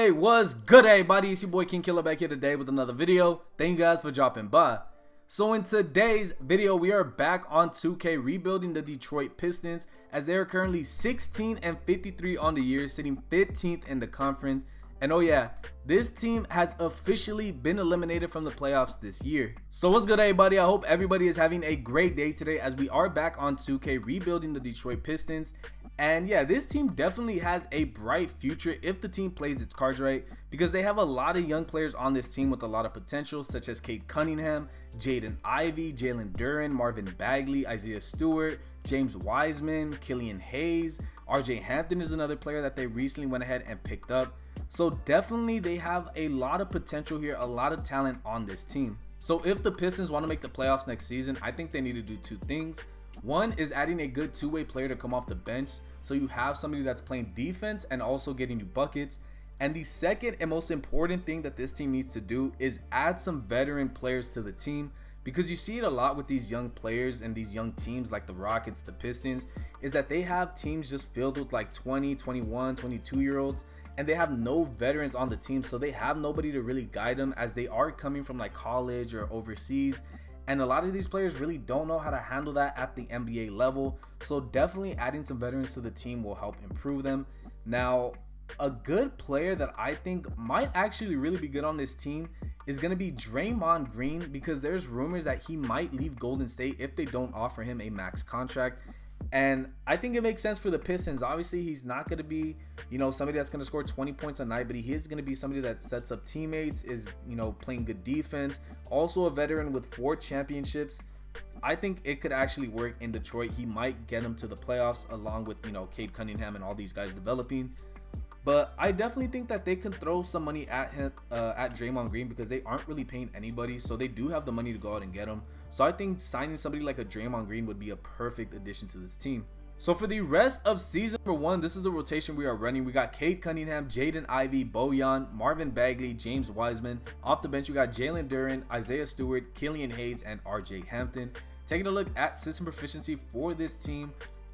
Hey, what's good, everybody? It's your boy King Killer back here today with another video. Thank you guys for dropping by. So in today's video, we are back on 2K rebuilding the Detroit Pistons as they are currently 16-53 on the year, sitting 15th in the conference. And oh yeah, this team has officially been eliminated from the playoffs this year. So what's good, everybody? I hope everybody is having a great day today as we are back on 2K rebuilding the Detroit Pistons. And yeah, this team definitely has a bright future if the team plays its cards right, because they have a lot of young players on this team with a lot of potential, such as Cade Cunningham, Jaden Ivey, Jalen Duren, Marvin Bagley, Isaiah Stewart, James Wiseman, Killian Hayes. RJ Hampton is another player that they recently went ahead and picked up. So definitely they have a lot of potential here, a lot of talent on this team. So if the Pistons want to make the playoffs next season, I think they need to do two things. One is adding a good two-way player to come off the bench, so you have somebody that's playing defense and also getting you buckets. And the second and most important thing that this team needs to do is add some veteran players to the team, because you see it a lot with these young players and these young teams like the Rockets, the Pistons, is that they have teams just filled with like 20, 21, 22-year-olds, and they have no veterans on the team, so they have nobody to really guide them as they are coming from like college or overseas. And a lot of these players really don't know how to handle that at the NBA level. So definitely adding some veterans to the team will help improve them. Now, a good player that I think might actually really be good on this team is going to be Draymond Green, because there's rumors that he might leave Golden State if they don't offer him a max contract. And I think it makes sense for the Pistons. Obviously, he's not going to be, somebody that's going to score 20 points a night, but he is going to be somebody that sets up teammates, is, playing good defense. Also a veteran with 4 championships. I think it could actually work in Detroit. He might get him to the playoffs along with, Cade Cunningham and all these guys developing. But I definitely think that they can throw some money at him, at Draymond Green, because they aren't really paying anybody. So they do have the money to go out and get him. So I think signing somebody like a Draymond Green would be a perfect addition to this team. So for the rest of season number 1, this is the rotation we are running. We got Cade Cunningham, Jaden Ivey, Bojan, Marvin Bagley, James Wiseman. Off the bench, we got Jalen Duren, Isaiah Stewart, Killian Hayes, and RJ Hampton. Taking a look at system proficiency for this team,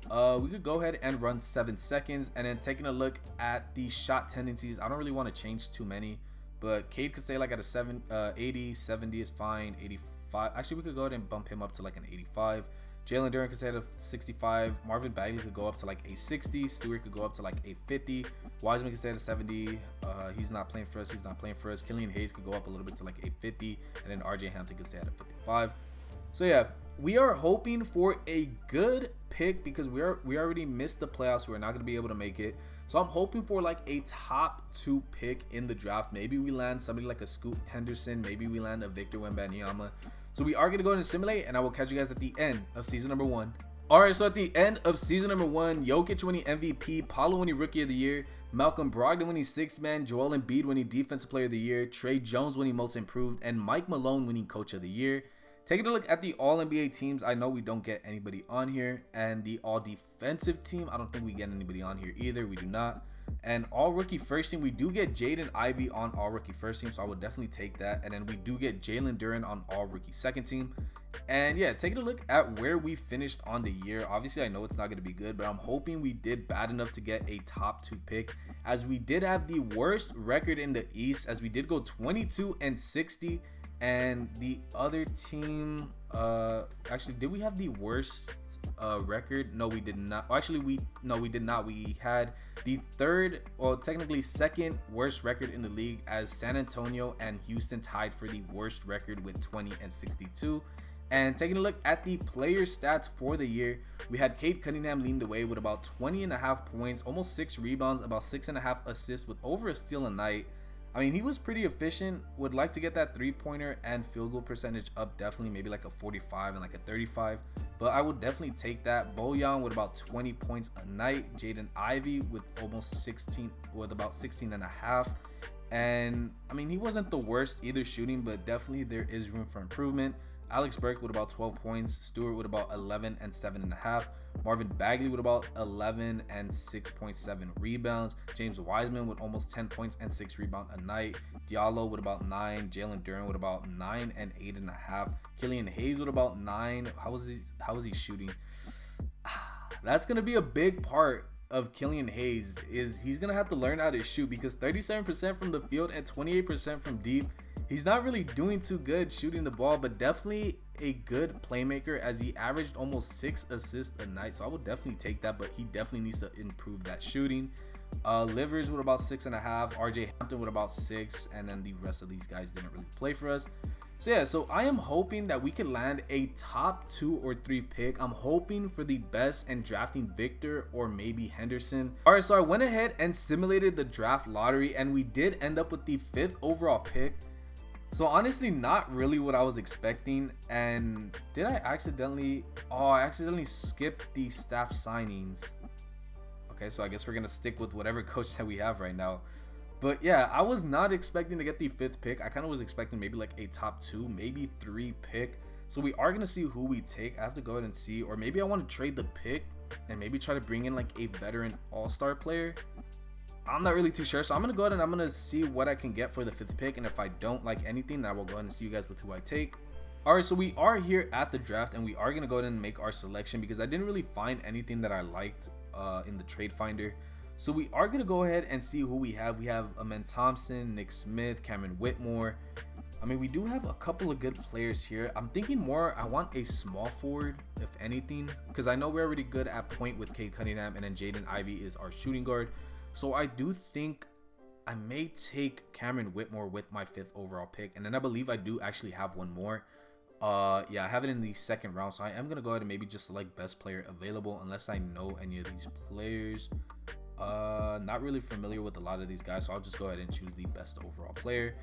we could go ahead and run 7 seconds. And then taking a look at the shot tendencies, I don't really want to change too many, but Cade could stay like at a 80, 70 is fine, 85. Actually, we could go ahead and bump him up to like an 85. Jalen Duren could stay at a 65. Marvin Bagley could go up to like a 60. Stewart could go up to like a 50. Wiseman could stay at a 70. He's not playing for us. Killian Hayes could go up a little bit to like a 50. And then RJ Hampton could stay at a 55. So yeah, we are hoping for a good pick, because we already missed the playoffs. We're not going to be able to make it. So I'm hoping for like a top 2 pick in the draft. Maybe we land somebody like a Scoot Henderson. Maybe we land a Victor Wembanyama. So we are going to go into simulate, and I will catch you guys at the end of season number 1. Alright, so at the end of season number 1, Jokic winning MVP, Paolo winning Rookie of the Year, Malcolm Brogdon winning 6th Man, Joel Embiid winning Defensive Player of the Year, Trey Jones winning Most Improved, and Mike Malone winning Coach of the Year. Taking a look at the All-NBA teams, I know we don't get anybody on here. And the All-Defensive team, I don't think we get anybody on here either. We do not. And All-Rookie First Team, we do get Jaden Ivey on All-Rookie First Team, so I would definitely take that. And then we do get Jalen Duren on All-Rookie Second Team. And yeah, taking a look at where we finished on the year, obviously I know it's not going to be good, but I'm hoping we did bad enough to get a top 2 pick, as we did have the worst record in the East, as we did go 22-60. And the other team, actually, did we have the worst record? No, we did not. Actually, we did not. We had the technically second worst record in the league, as San Antonio and Houston tied for the worst record with 20-62. And taking a look at the player stats for the year, we had Cade Cunningham leading the way with about 20.5 points, almost 6 rebounds, about 6.5 assists, with over a steal a night. I mean, he was pretty efficient. Would like to get that 3-pointer and field goal percentage up, definitely, maybe like a 45 and like a 35. But I would definitely take that. Bojan with about 20 points a night. Jaden Ivey with almost 16, with about 16.5. And I mean, he wasn't the worst either shooting, but definitely there is room for improvement. Alex Burke with about 12 points, Stewart with about 11 and 7.5, Marvin Bagley with about 11 and 6.7 rebounds, James Wiseman with almost 10 points and 6 rebounds a night, Diallo with about 9, Jalen Duren with about 9 and 8.5, Killian Hayes with about 9. How was he shooting? That's gonna be a big part of Killian Hayes is he's gonna have to learn how to shoot, because 37% from the field and 28% from deep, he's not really doing too good shooting the ball, but definitely a good playmaker, as he averaged almost 6 assists a night. So I would definitely take that, but he definitely needs to improve that shooting. Livers with about 6.5, RJ Hampton with about 6, and then the rest of these guys didn't really play for us. So yeah, so I am hoping that we can land a top 2 or 3 pick. I'm hoping for the best and drafting Victor or maybe Henderson. All right, so I went ahead and simulated the draft lottery, and we did end up with the 5th overall pick. So honestly, not really what I was expecting. And did I accidentally, I accidentally skipped the staff signings. Okay, so I guess we're gonna stick with whatever coach that we have right now. But yeah, I was not expecting to get the 5th pick. I kind of was expecting maybe like a top 2, maybe 3 pick. So we are gonna see who we take. I have to go ahead and see, or maybe I want to trade the pick and maybe try to bring in like a veteran all-star player. I'm not really too sure, so I'm gonna go ahead and I'm gonna see what I can get for the 5th pick, and if I don't like anything, then I will go ahead and see you guys with who I take. All right, so we are here at the draft, and we are gonna go ahead and make our selection, because I didn't really find anything that I liked in the trade finder. So we are gonna go ahead and see who we have. We have Amen Thompson, Nick Smith, Cameron Whitmore. I mean, we do have a couple of good players here. I'm thinking more, I want a small forward, if anything, because I know we're already good at point with Cade Cunningham, and then Jaden Ivey is our shooting guard. So I do think I may take Cameron Whitmore with my 5th overall pick, and then I believe I do actually have one more. Yeah, I have it in the 2nd round, so I am gonna go ahead and maybe just select best player available, unless I know any of these players. Not really familiar with a lot of these guys, so I'll just go ahead and choose the best overall player.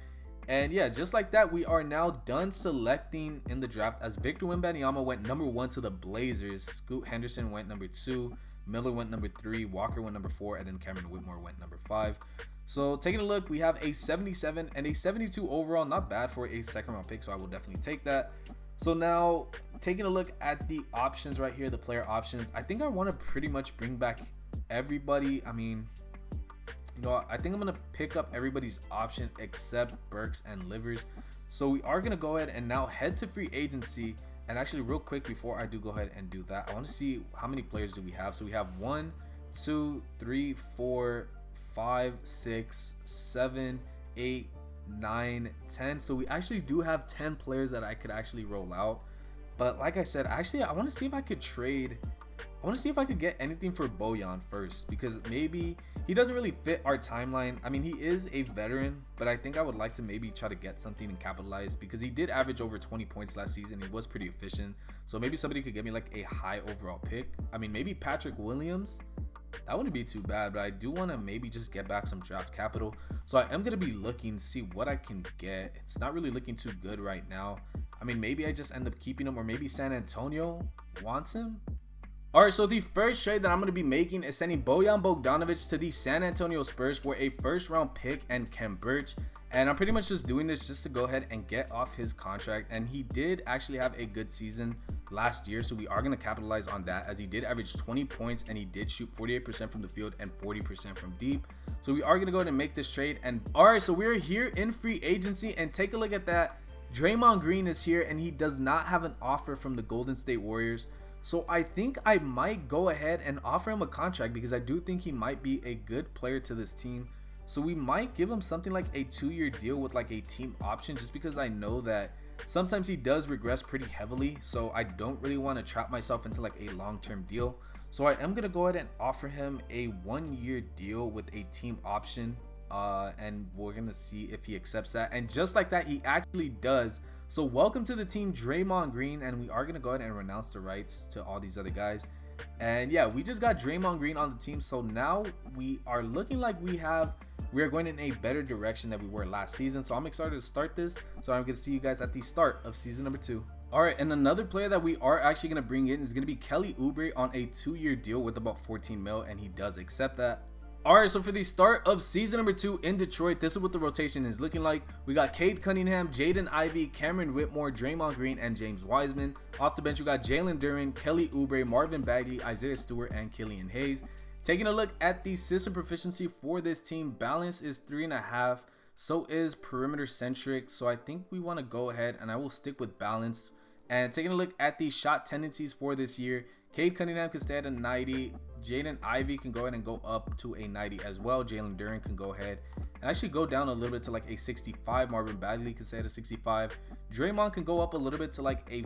And yeah, just like that, we are now done selecting in the draft, as Victor Wembanyama went number 1 to the Blazers, Scoot Henderson went number 2, Miller went number 3, Walker went number 4, and then Cameron Whitmore went number 5. So taking a look, we have a 77 and a 72 overall, not bad for a 2nd round pick, so I will definitely take that. So now taking a look at the options right here, the player options, I think I want to pretty much bring back everybody. I mean, you know, I think I'm gonna pick up everybody's option except Burks and Livers. So we are gonna go ahead and now head to free agency. And actually, real quick, before I do go ahead and do that, I want to see how many players do we have. So we have 1, 2, 3, 4, 5, 6, 7, 8, 9, 10. So we actually do have 10 players that I could actually roll out. But like I said, actually, I want to see if I could trade. I want to see if I could get anything for Bojan first, because maybe he doesn't really fit our timeline. I mean, he is a veteran, but I think I would like to maybe try to get something and capitalize, because he did average over 20 points last season. He was pretty efficient. So maybe somebody could get me like a high overall pick. I mean, maybe Patrick Williams. That wouldn't be too bad, but I do want to maybe just get back some draft capital. So I am going to be looking to see what I can get. It's not really looking too good right now. I mean, maybe I just end up keeping him, or maybe San Antonio wants him. All right, so the first trade that I'm going to be making is sending Bojan Bogdanovic to the San Antonio Spurs for a 1st round pick and Kem Birch. And I'm pretty much just doing this just to go ahead and get off his contract. And he did actually have a good season last year, so we are going to capitalize on that, as he did average 20 points and he did shoot 48% from the field and 40% from deep. So we are going to go ahead and make this trade. And all right, so we're here in free agency, and take a look at that. Draymond Green is here, and he does not have an offer from the Golden State Warriors. So I think I might go ahead and offer him a contract, because I do think he might be a good player to this team. So we might give him something like a 2-year deal with like a team option, just because I know that sometimes he does regress pretty heavily. So I don't really want to trap myself into like a long-term deal. So I am going to go ahead and offer him a 1-year deal with a team option. And we're going to see if he accepts that. And just like that, he actually does. So welcome to the team, Draymond Green, and we are going to go ahead and renounce the rights to all these other guys. And yeah, we just got Draymond Green on the team. So now we are looking like we are going in a better direction than we were last season. So I'm excited to start this. So I'm going to see you guys at the start of season number 2. All right, and another player that we are actually going to bring in is going to be Kelly Oubre on a 2-year deal with about 14 mil, and he does accept that. All right, so for the start of season number 2 in Detroit, this is what the rotation is looking like. We got Cade Cunningham, Jaden Ivey, Cameron Whitmore, Draymond Green, and James Wiseman. Off the bench, we got Jalen Duren, Kelly Oubre, Marvin Bagley, Isaiah Stewart, and Killian Hayes. Taking a look at the system proficiency for this team, balance is 3.5. So is perimeter centric. So I think we want to go ahead and I will stick with balance. And taking a look at the shot tendencies for this year, Cade Cunningham can stay at a 90, Jaden Ivey can go ahead and go up to a 90 as well. Jalen Duren can go ahead and actually go down a little bit to like a 65. Marvin Bagley can stay at a 65. Draymond can go up a little bit to like a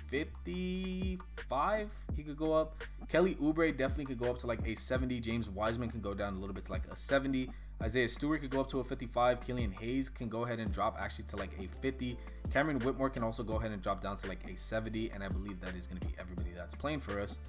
55. He could go up. Kelly Oubre definitely could go up to like a 70. James Wiseman can go down a little bit to like a 70. Isaiah Stewart could go up to a 55. Killian Hayes can go ahead and drop actually to like a 50. Cameron Whitmore can also go ahead and drop down to like a 70. And I believe that is going to be everybody that's playing for us.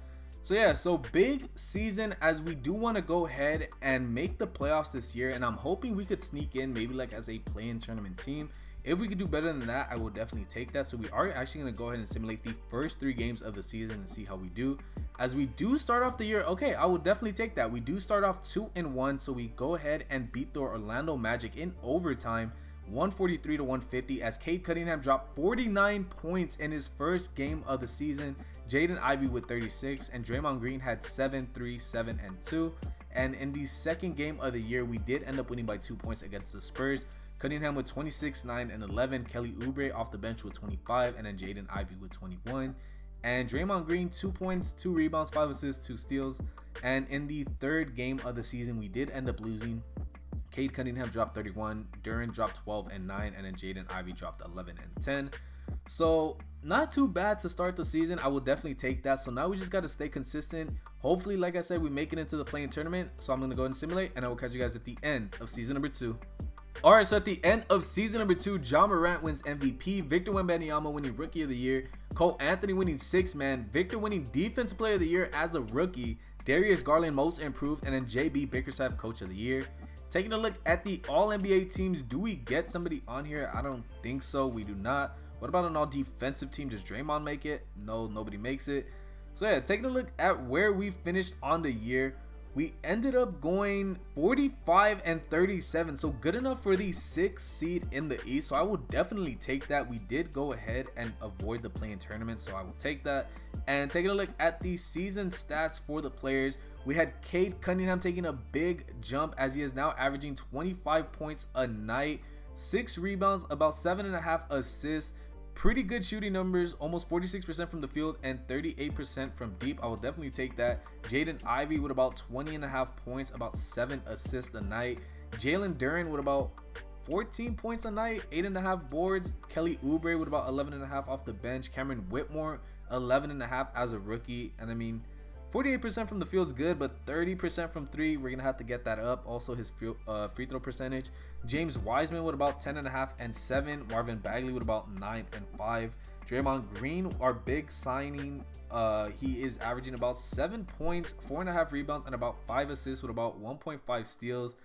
So yeah, so big season as we do want to go ahead and make the playoffs this year. And I'm hoping we could sneak in maybe like as a play-in tournament team. If we could do better than that, I will definitely take that. So we are actually going to go ahead and simulate the first 3 games of the season and see how we do. As we do start off the year, okay, I will definitely take that. We do start off 2-1, so we go ahead and beat the Orlando Magic in overtime, 143 to 150, as Cade Cunningham dropped 49 points in his first game of the season. Jaden Ivey with 36, and Draymond Green had 7, 3, 7, and 2. And in the second game of the year, we did end up winning by 2 points against the Spurs. Cunningham with 26, 9, and 11. Kelly Oubre off the bench with 25, and then Jaden Ivey with 21. And Draymond Green, 2 points, 2 rebounds, 5 assists, 2 steals. And in the third game of the season, we did end up losing. Cade Cunningham dropped 31, Duren dropped 12 and 9, and then Jaden Ivey dropped 11 and 10. So not too bad to start the season. I will definitely take that. So now we just got to stay consistent. Hopefully, like I said, we make it into the play-in tournament. So I'm going to go ahead and simulate, and I will catch you guys at the end of season number 2. Alright, so at the end of season number 2, Ja Morant wins MVP, Victor Wembanyama winning Rookie of the Year, Cole Anthony winning 6th Man, Victor winning Defensive Player of the Year as a rookie, Darius Garland Most Improved, and then JB Bickerstaff Coach of the Year. Taking a look at the All-NBA teams, do we get somebody on here? I don't think so. We do not. What about an all-defensive team? Does Draymond make it? No, nobody makes it. So yeah, taking a look at where we finished on the year, we ended up going 45 and 37, so good enough for the 6th seed in the East. So I will definitely take that. We did go ahead and avoid the play-in tournament, so I will take that. And taking a look at the season stats for the players, we had Cade Cunningham taking a big jump as he is now averaging 25 points a night, 6 rebounds, about 7.5 assists. Pretty good shooting numbers, almost 46% from the field and 38% from deep. I will definitely take that. Jaden Ivey with about 20.5 points, about 7 assists a night. Jalen Duren with about 14 points a night, 8.5 boards. Kelly Oubre with about 11.5 off the bench. Cameron Whitmore 11.5 as a rookie. And I mean, 48% from the field is good, but 30% from 3, we're gonna have to get that up. Also his free throw percentage. James Wiseman with about 10.5 and 7. Marvin Bagley with about 9 and 5. Draymond Green, our big signing, he is averaging about 7 points, 4.5 rebounds, and about 5 assists with about 1.5 steals.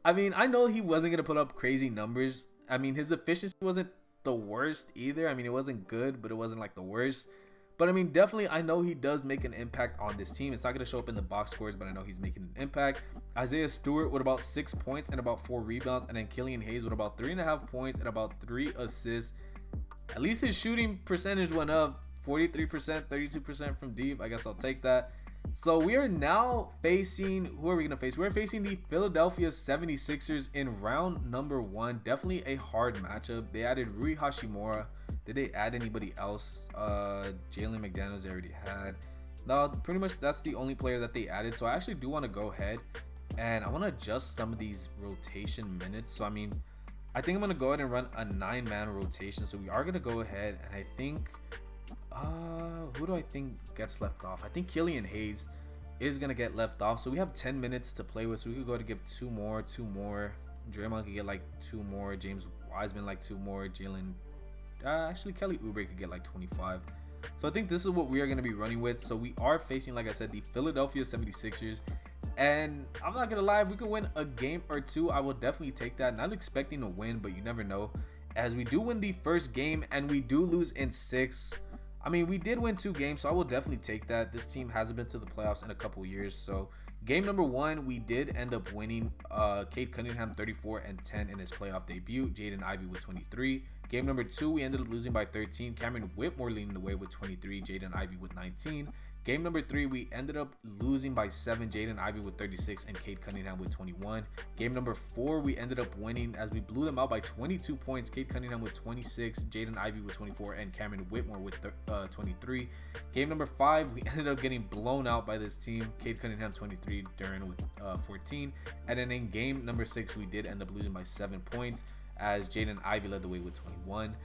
I mean, I know he wasn't gonna put up crazy numbers. I mean, his efficiency wasn't the worst either. I mean, it wasn't good, but it wasn't like the worst. But I mean, definitely, I know he does make an impact on this team. It's not going to show up in the box scores, but I know he's making an impact. Isaiah Stewart with about 6 points and about 4 rebounds. And then Killian Hayes with about 3.5 points and about 3 assists. At least his shooting percentage went up. 43%, 32% from deep. I guess I'll take that. So we are now facing, who are we going to face? We're facing the Philadelphia 76ers in round number 1. Definitely a hard matchup. They added Rui Hachimura. Did they add anybody else? Jalen McDaniels they already had. No, pretty much that's the only player that they added. So I actually do want to go ahead and I want to adjust some of these rotation minutes. So I mean, I think I'm going to go ahead and run a 9-man rotation. So we are going to go ahead and I think, who do I think gets left off? I think Killian Hayes is going to get left off. So we have 10 minutes to play with. So we could go ahead and give 2 more. Draymond could get like 2 more. James Wiseman like 2 more. Jalen, actually Kelly Oubre could get like 25. So I think this is what we are going to be running with. So we are facing, like I said, the Philadelphia 76ers. And I'm not going to lie, if we could win a game or 2, I will definitely take that. Not expecting to win, but you never know. As we do win the first game and we do lose in 6. I mean, we did win 2 games, so I will definitely take that. This team hasn't been to the playoffs in a couple years. So game number 1, we did end up winning. Cade Cunningham 34 and 10 in his playoff debut. Jaden Ivey with 23. Game number 2, we ended up losing by 13. Cameron Whitmore leading the way with 23. Jaden Ivey with 19. Game number 3, we ended up losing by 7. Jaden Ivey with 36 and Cade Cunningham with 21. Game number 4, we ended up winning as we blew them out by 22 points. Cade Cunningham with 26, Jaden Ivey with 24, and Cameron Whitmore with 23. Game number 5, we ended up getting blown out by this team. Cade Cunningham 23, Duran with 14. And then in game number 6, we did end up losing by 7 points as Jaden Ivey led the way with 21.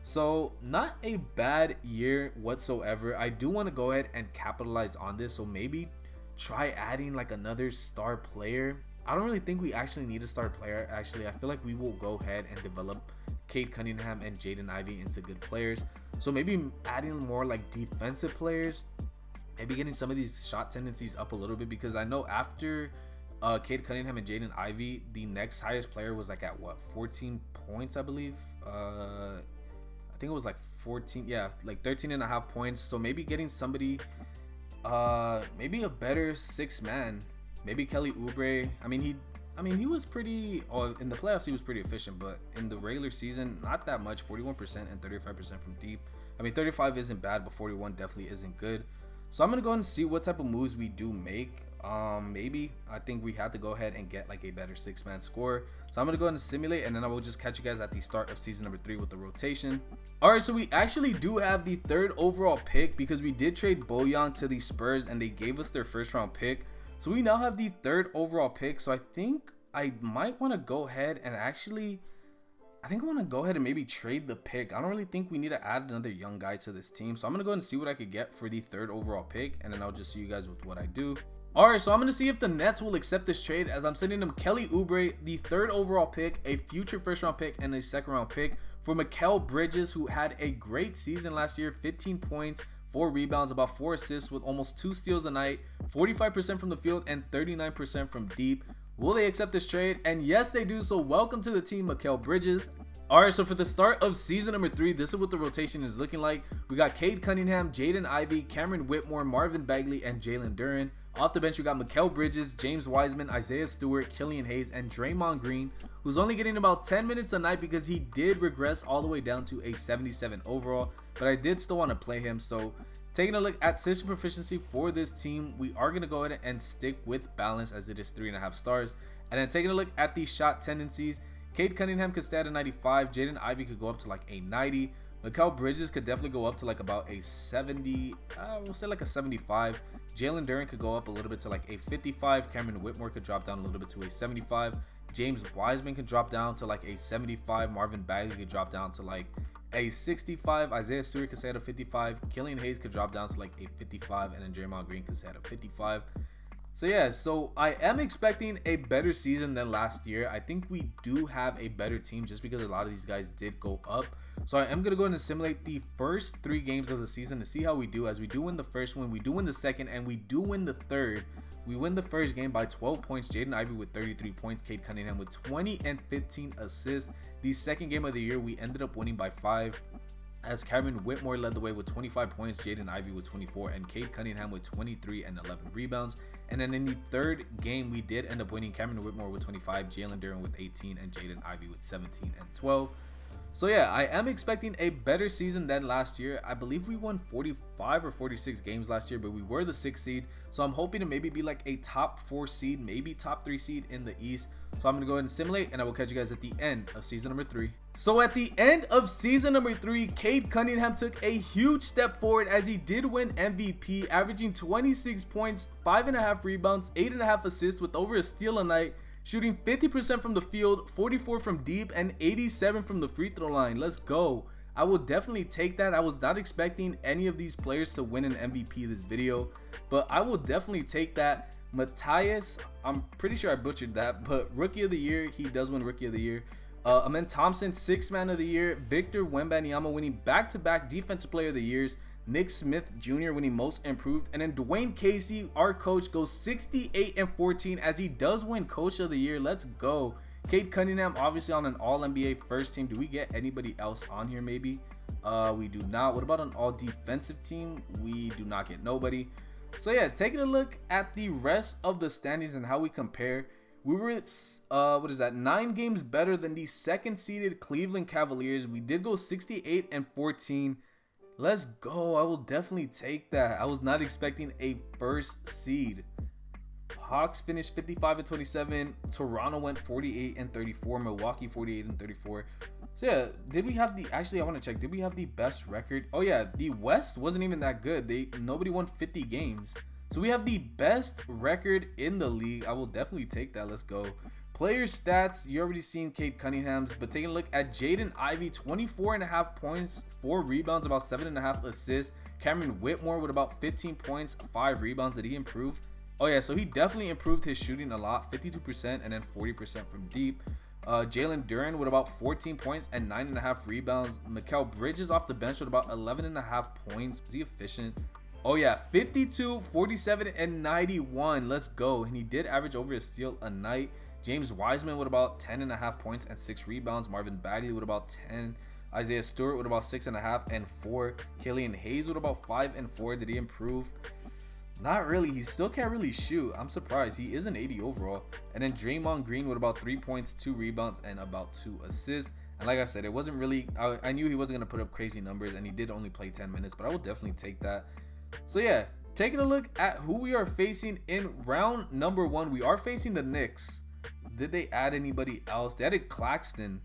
So not a bad year whatsoever. I do want to go ahead and capitalize on this, so maybe try adding like another star player. I don't really think we actually need a star player. Actually, I feel like we will go ahead and develop Cade Cunningham and Jaden Ivey into good players. So maybe adding more like defensive players, maybe getting some of these shot tendencies up a little bit, because I know after Cade Cunningham and Jaden Ivey, the next highest player was like at what, 14 points, I believe. I think it was like 14, yeah, like 13 and a half points. So maybe getting somebody, maybe a better 6-man, maybe Kelly Oubre. I mean he was pretty, in the playoffs he was pretty efficient, but in the regular season not that much. 41% and 35% from deep. I mean 35 isn't bad, but 41 definitely isn't good. So I'm gonna go ahead and see what type of moves we do make. Maybe I think we have to go ahead and get like a better 6-man score. So I'm gonna go ahead and simulate, and then I will just catch you guys at the start of season number 3 with the rotation. All right, so we actually do have the 3rd overall pick because we did trade Bojan to the Spurs and they gave us their 1st round pick. So we now have the 3rd overall pick. So I think I might want to go ahead and actually, I want to go ahead and maybe trade the pick. I don't really think we need to add another young guy to this team. So I'm gonna go ahead and see what I could get for the 3rd overall pick, and then I'll just see you guys with what I do. Alright, so I'm going to see if the Nets will accept this trade, as I'm sending them Kelly Oubre, the 3rd overall pick, a future 1st round pick, and a 2nd round pick for Mikal Bridges, who had a great season last year. 15 points, 4 rebounds, about 4 assists with almost 2 steals a night, 45% from the field and 39% from deep. Will they accept this trade? And yes, they do. So welcome to the team, Mikal Bridges. Alright, so for the start of season number 3, this is what the rotation is looking like. We got Cade Cunningham, Jaden Ivey, Cameron Whitmore, Marvin Bagley, and Jalen Duran. Off the bench, we got Mikal Bridges, James Wiseman, Isaiah Stewart, Killian Hayes, and Draymond Green, who's only getting about 10 minutes a night because he did regress all the way down to a 77 overall, but I did still want to play him. So taking a look at system proficiency for this team, we are going to go ahead and stick with balance as it is 3.5 stars. And then taking a look at the shot tendencies, Cade Cunningham could stay at a 95, Jaden Ivey could go up to like a 90, Mikal Bridges could definitely go up to like about a 70, we'll say like a 75. Jalen Duran could go up a little bit to like a 55. Cameron Whitmore could drop down a little bit to a 75. James Wiseman could drop down to like a 75. Marvin Bagley could drop down to like a 65. Isaiah Stewart could stay at a 55. Killian Hayes could drop down to like a 55, and then Draymond Green could stay at a 55. So yeah, so I am expecting a better season than last year. I think we do have a better team just because a lot of these guys did go up. So I am going to go ahead and simulate the first 3 games of the season to see how we do. As we do win the first one, we do win the second, and we do win the third. We win the first game by 12 points. Jaden Ivey with 33 points. Cade Cunningham with 20 and 15 assists. The second game of the year, we ended up winning by 5. As Cameron Whitmore led the way with 25 points, Jaden Ivey with 24, and Cade Cunningham with 23 and 11 rebounds. And then in the third game, we did end up winning. Cameron Whitmore with 25, Jalen Duran with 18, and Jaden Ivey with 17 and 12. So yeah, I am expecting a better season than last year. I believe we won 45 or 46 games last year, but we were the 6th seed. So I'm hoping to maybe be like a top 4 seed, maybe top 3 seed in the East. So I'm going to go ahead and simulate, and I will catch you guys at the end of season number 3. So at the end of season number 3, Cade Cunningham took a huge step forward as he did win MVP, averaging 26 points, 5.5 rebounds, 8.5 assists with over a steal a night, shooting 50% from the field, 44 from deep, and 87 from the free throw line. Let's go. I will definitely take that. I was not expecting any of these players to win an MVP this video, but I will definitely take that. Matthias, I'm pretty sure I butchered that, but Rookie of the Year, he does win Rookie of the Year. Amen Thompson, 6th Man of the Year. Victor Wembanyama winning back-to-back Defensive Player of the Years. Nick Smith Jr. winning Most Improved. And then Dwayne Casey, our coach, goes 68 and 14 as he does win Coach of the Year. Let's go. Cade Cunningham, obviously on an All-NBA first team. Do we get anybody else on here maybe? We do not. What about an All-Defensive team? We do not get nobody. So yeah, taking a look at the rest of the standings and how we compare. We were, 9 games better than the 2nd seeded Cleveland Cavaliers. We did go 68 and 14. Let's go. I will definitely take that. I was not expecting a first seed. Hawks finished 55-27. Toronto went 48-34. Milwaukee 48-34. So yeah, did we have the, actually I want to check, did we have the best record? Oh yeah, the West wasn't even that good. Nobody won 50 games. So we have the best record in the league. I will definitely take that. Let's go. Player stats, you already seen Cade Cunningham's, but taking a look at Jaden Ivey, 24.5 points, 4 rebounds, about 7.5 assists. Cameron Whitmore with about 15 points, 5 rebounds. Did he improve? Oh yeah, so he definitely improved his shooting a lot, 52% and then 40% from deep. Jalen Duren with about 14 points and 9.5 rebounds. Mikal Bridges off the bench with about 11.5 points. Is he efficient? Oh yeah, 52, 47, and 91. Let's go. And he did average over a steal a night. James Wiseman with about 10.5 points and 6 rebounds. Marvin Bagley with about 10. Isaiah Stewart with about 6.5 and 4. Killian Hayes with about 5 and 4. Did he improve? Not really. He still can't really shoot. I'm surprised. He is an 80 overall. And then Draymond Green with about 3 points, 2 rebounds, and about 2 assists. And like I said, it wasn't really, I knew he wasn't going to put up crazy numbers, and he did only play 10 minutes, but I will definitely take that. So yeah, taking a look at who we are facing in round number 1, we are facing the Knicks. Did they add anybody else? They added Claxton.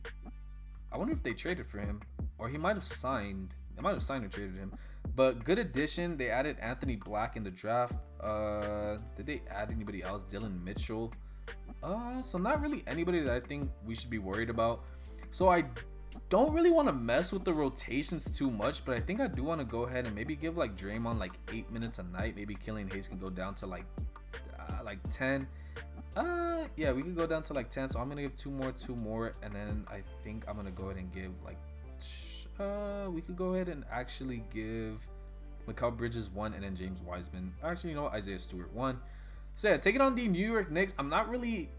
I wonder if they traded for him, or he might have signed. They might have signed or traded him. But good addition. They added Anthony Black in the draft. Did they add anybody else? Dylan Mitchell. So not really anybody that I think we should be worried about. So I don't really want to mess with the rotations too much, but I think I do want to go ahead and maybe give like Draymond like 8 minutes a night. Maybe Killian Hayes can go down to like 10. Yeah, we could go down to like 10. So I'm gonna give two more, and then I think I'm gonna go ahead and give like we could go ahead and actually give Mikal Bridges 1, and then James Wiseman. Actually, you know what? Isaiah Stewart 1. So yeah, taking on the New York Knicks. I'm not really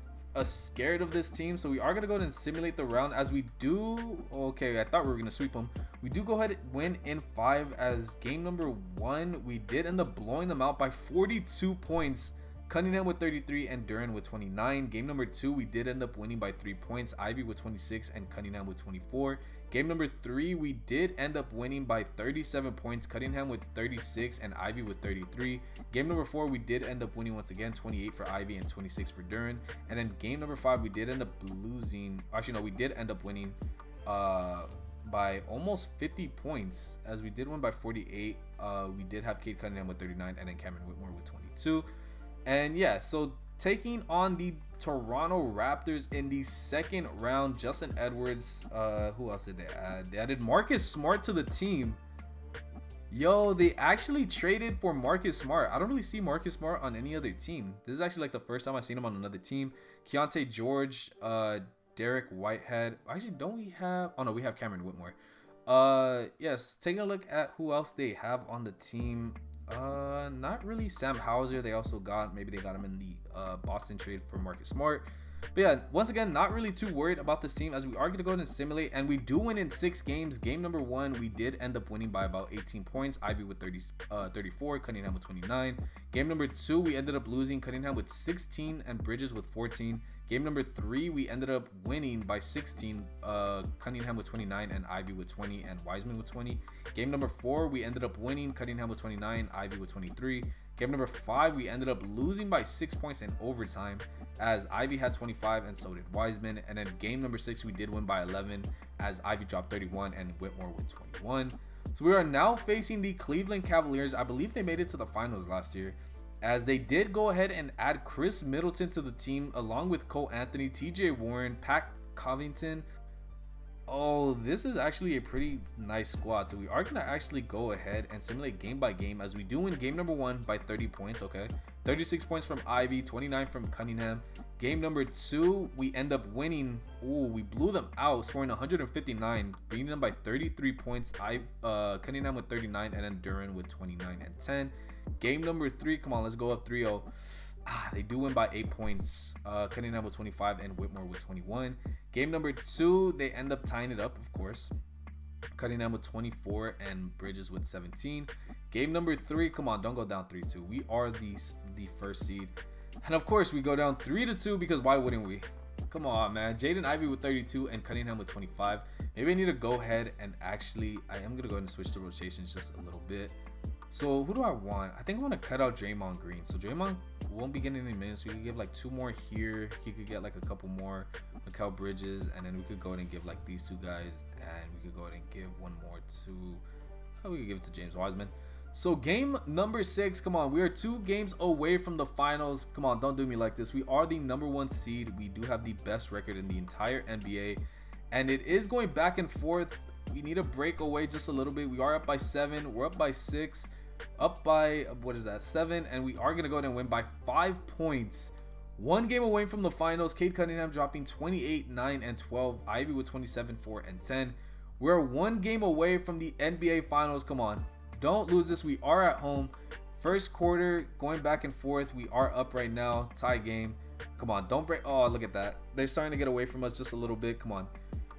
scared of this team, so we are gonna go ahead and simulate the round as we do. Okay, I thought we were gonna sweep them. We do go ahead and win in 5, as game number 1 we did end up blowing them out by 42 points. Cunningham with 33 and Duren with 29. Game number 2 we did end up winning by 3 points. Ivy with 26 and Cunningham with 24. Game number 3 we did end up winning by 37 points. Cunningham with 36 and Ivy with 33. Game number 4 we did end up winning once again, 28 for Ivy and 26 for Duren. And then game number 5 we did end up losing. Actually no, we did end up winning by almost 50 points, as we did win by 48. We did have Cade Cunningham with 39 and then Cameron Whitmore with 22. And yeah, so taking on the Toronto Raptors in the second round, Justin Edwards, who else did they add? They added Marcus Smart to the team. Yo, they actually traded for Marcus Smart. I don't really see Marcus Smart on any other team. This is actually like the first time I've seen him on another team. Keontae George, Derek Whitehead. Actually, don't we have? Oh no, we have Cameron Whitmore. Yes, taking a look at who else they have on the team. Not really. Sam Hauser, they also got, maybe they got him in the Boston trade for Marcus Smart. But yeah, once again, not really too worried about this team, as we are going to go ahead and simulate, and we do win in 6 games. Game number 1 we did end up winning by about 18 points. Ivy with 34, Cunningham with 29. Game number 2 we ended up losing, Cunningham with 16 and Bridges with 14. Game number 3 we ended up winning by 16, Cunningham with 29 and Ivy with 20 and Wiseman with 20. Game number 4 we ended up winning, Cunningham with 29, Ivy with 23. Game number 5 we ended up losing by 6 points in overtime, as Ivy had 25 and so did Wiseman. And then game number 6 we did win by 11, as Ivy dropped 31 and Whitmore with 21. So we are now facing the Cleveland Cavaliers. I believe they made it to the finals last year, as they did go ahead and add Chris Middleton to the team, along with Cole Anthony, TJ Warren, Pat Covington. Oh, this is actually a pretty nice squad. So we are going to actually go ahead and simulate game by game, as we do win game number 1 by 30 points. Okay, 36 points from Ivy, 29 from Cunningham. Game number 2 we end up winning. Ooh, we blew them out, scoring 159, beating them by 33 points. Cunningham with 39 and then Duren with 29 and 10. Game number 3, come on, let's go up 3-0. They do win by 8 points. Cunningham with 25 and Whitmore with 21. Game number 2, they end up tying it up, of course. Cunningham with 24 and Bridges with 17. Game number 3, come on, don't go down 3-2. We are the first seed. And of course, we go down 3-2, because why wouldn't we? Come on, man. Jaden Ivey with 32 and Cunningham with 25. Maybe I need to go ahead and actually, I am going to go ahead and switch the rotations just a little bit. So who do I want? I think I want to cut out Draymond Green. So Draymond won't be getting any minutes. We could give like 2 more here. He could get like a couple more. Mikal Bridges. And then we could go ahead and give like these 2 guys. And we could go ahead and give 1 more to, we could give it to James Wiseman. So game number 6, come on, we are 2 games away from the finals. Come on, don't do me like this. We are the #1 seed. We do have the best record in the entire NBA, and it is going back and forth. We need to break away just a little bit. We are up by 7, we're up by 6, up by, what is that, 7, and we are gonna go ahead and win by 5 points. 1 game away from the finals. Cade Cunningham dropping 28, 9, and 12. Ivy with 27, 4, and 10. We're 1 game away from the NBA finals. Come on, don't lose this. We are at home. First quarter going back and forth. We are up right now. Tie game. Come on, don't break. Oh, look at that. They're starting to get away from us just a little bit. Come on.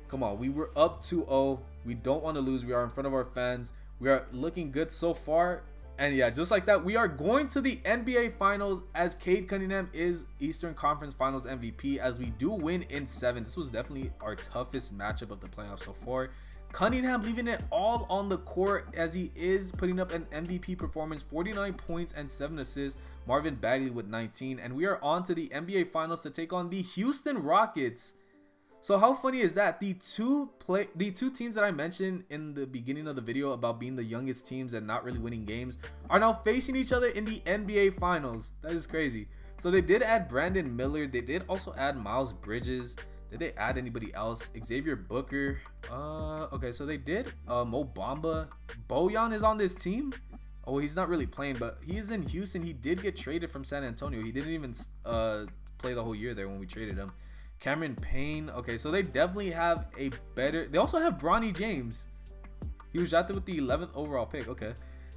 Come on. We were up 2-0. We don't want to lose. We are in front of our fans. We are looking good so far. And yeah, just like that, we are going to the NBA Finals as Cade Cunningham is Eastern Conference Finals MVP as we do win in 7. This was definitely our toughest matchup of the playoffs so far. Cunningham leaving it all on the court as he is putting up an MVP performance, 49 points and 7 assists. Marvin Bagley with 19. And we are on to the NBA Finals to take on the Houston Rockets. So how funny is that? The two teams that I mentioned in the beginning of the video about being the youngest teams and not really winning games are now facing each other in the NBA Finals. That is crazy. So they did add Brandon Miller. They did also add Miles Bridges. Did they add anybody else? Xavier Booker. Okay, so they did. Mo Bamba. Bojan is on this team. Oh, he's not really playing, but he's in Houston. He did get traded from San Antonio. He didn't even play the whole year there when we traded him. Cameron Payne. Okay, so they definitely have a better. They also have Bronny James. He was drafted with the 11th overall pick. Okay.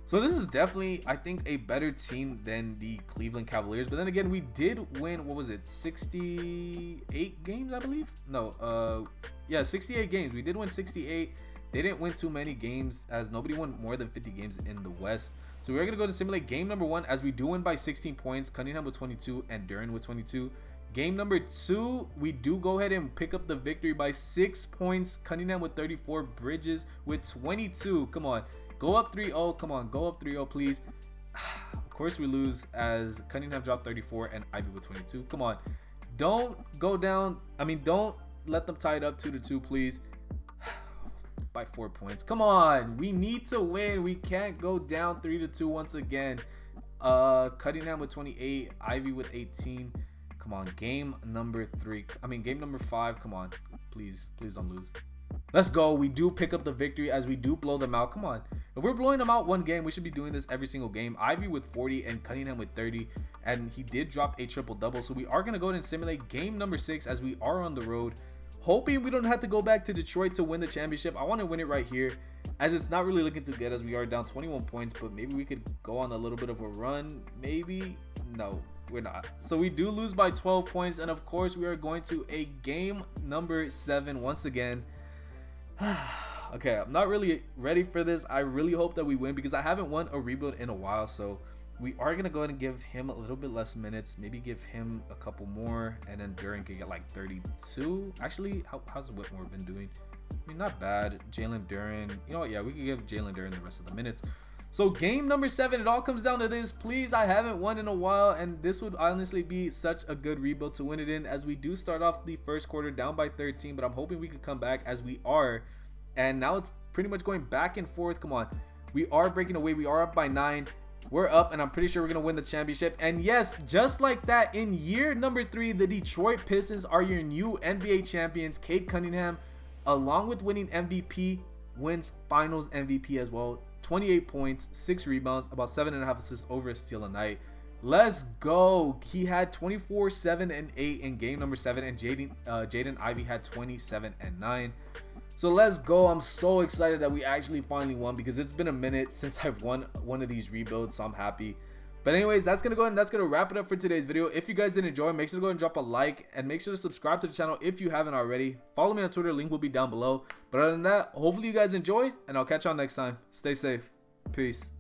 So this is definitely, I think, a better team than the Cleveland Cavaliers. But then again, we did win, what was it, 68 games, I believe? No, yeah, 68 games. We did win 68. They didn't win too many games as nobody won more than 50 games in the West. So we're going to go to simulate game number 1 as we do win by 16 points. Cunningham with 22 and Duran with 22. Game number 2, we do go ahead and pick up the victory by 6 points. Cunningham with 34, Bridges with 22. Come on. Go up 3-0. Come on, go up 3-0, please. Of course, we lose as Cunningham dropped 34 and Ivy with 22. Come on. Don't go down. I mean, don't let them tie it up 2-2, please. By 4 points. Come on. We need to win. We can't go down 3-2 once again. Cunningham with 28. Ivy with 18. Come on. Game number 5. Come on. Please don't lose. Let's go. We do pick up the victory as we do blow them out. Come on. If we're blowing them out one game, we should be doing this every single game. Ivy with 40 and Cunningham with 30. And he did drop a triple-double. So we are going to go ahead and simulate game number 6 as we are on the road. Hoping we don't have to go back to Detroit to win the championship. I want to win it right here as it's not really looking too good as we are down 21 points. But maybe we could go on a little bit of a run. Maybe. No, we're not. So we do lose by 12 points. And of course, we are going to a game number 7 once again. Okay, I'm not really ready for this. I really hope that we win because I haven't won a rebuild in a while. So we are going to go ahead and give him a little bit less minutes. Maybe give him a couple more. And then Duran could get like 32. Actually, how's Whitmore been doing? I mean, not bad. Jalen Duran. You know what? Yeah, we could give Jalen Duran the rest of the minutes. So game number 7, it all comes down to this. Please, I haven't won in a while. And this would honestly be such a good rebuild to win it in as we do start off the first quarter down by 13. But I'm hoping we could come back as we are. And now it's pretty much going back and forth. Come on. We are breaking away. We are up by 9. We're up, and I'm pretty sure we're going to win the championship. And yes, just like that, in year number 3, the Detroit Pistons are your new NBA champions. Cade Cunningham, along with winning MVP, wins Finals MVP as well. 28 points, 6 rebounds, about 7.5 assists, over a steal a night. Let's go. He had 24, 7, and 8 in game number 7, and Jaden Ivey had 27 and 9. So let's go. I'm so excited that we actually finally won because it's been a minute since I've won one of these rebuilds, so I'm happy. But anyways, that's gonna go ahead and that's gonna wrap it up for today's video. If you guys did enjoy, make sure to go ahead and drop a like and make sure to subscribe to the channel if you haven't already. Follow me on Twitter, link will be down below. But other than that, hopefully you guys enjoyed, and I'll catch y'all next time. Stay safe. Peace.